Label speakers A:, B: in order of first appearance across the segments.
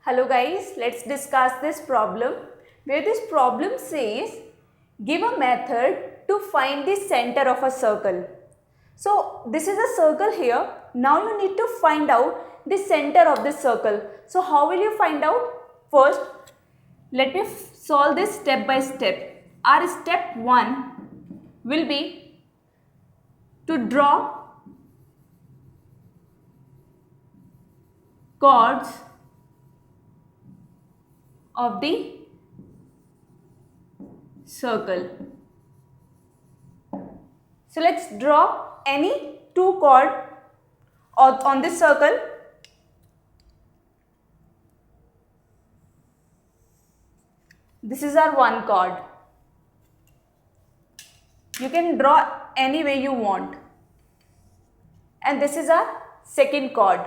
A: Hello guys, let's discuss this problem where this problem says give a method to find the center of a circle. So this is a circle here. Now you need to find out the center of this circle. So how will you find out? First, let me solve this step by step. Our step 1 will be to draw chords of the circle. So let's draw any two chords on this circle. This is our one chord. You can draw any way you want. And this is our second chord.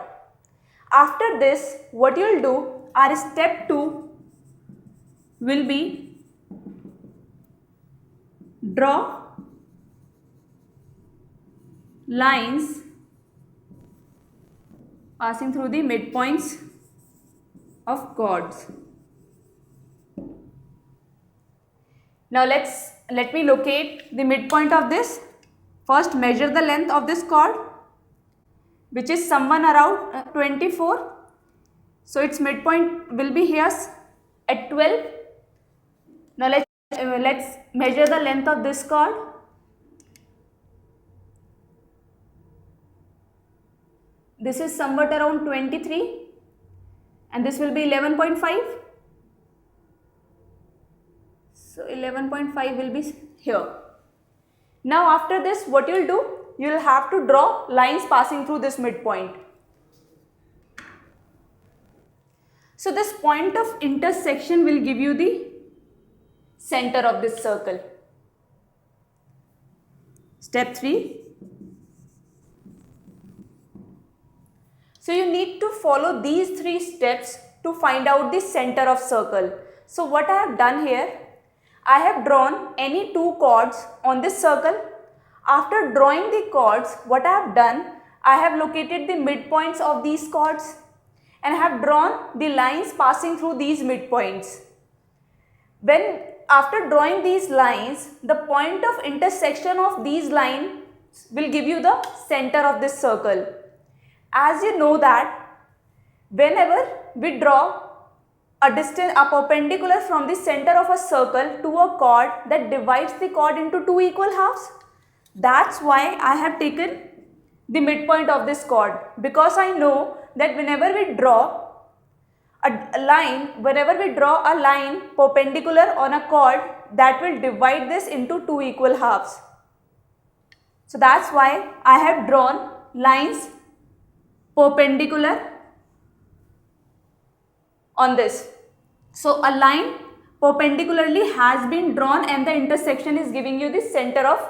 A: After this, what you will do, our step 2 will be draw lines passing through the midpoints of chords. Now let me locate the midpoint of this. First measure the length of this chord, which is someone around 24. So its midpoint will be here at 12. Now let's measure the length of this chord. This is somewhat around 23 and this will be 11.5. So 11.5 will be here. Now after this, what you will do? You will have to draw lines passing through this midpoint. So this point of intersection will give you the center of this circle. Step 3. So you need to follow these 3 steps to find out the center of circle. So what I have done here, I have drawn any 2 chords on this circle. After drawing the chords, what I have done, I have located the midpoints of these chords and have drawn the lines passing through these midpoints. After drawing these lines, the point of intersection of these lines will give you the center of this circle. As you know that whenever we draw a perpendicular from the center of a circle to a chord that divides the chord into 2 equal halves, that's why I have taken the midpoint of this chord, because I know that whenever we draw a line perpendicular on a chord, that will divide this into 2 equal halves. So that's why I have drawn lines perpendicular on this. So a line perpendicularly has been drawn and the intersection is giving you the center of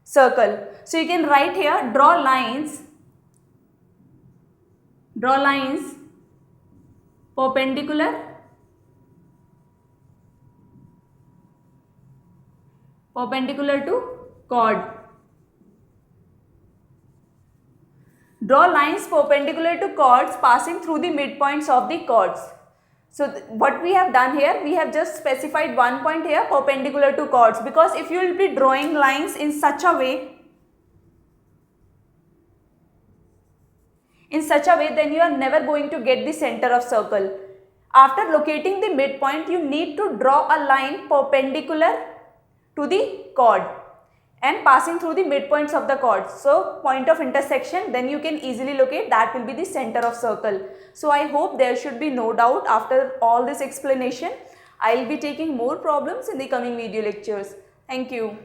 A: circle. So you can write here, draw lines perpendicular to chord. Draw lines perpendicular to chords passing through the midpoints of the chords. So what we have done here, we have just specified one point here, perpendicular to chords, because if you will be drawing lines in such a way, then you are never going to get the center of circle. After locating the midpoint, you need to draw a line perpendicular to the chord and passing through the midpoints of the chords. So point of intersection, then you can easily locate, that will be the center of circle. So I hope there should be no doubt after all this explanation. I will be taking more problems in the coming video lectures. Thank you.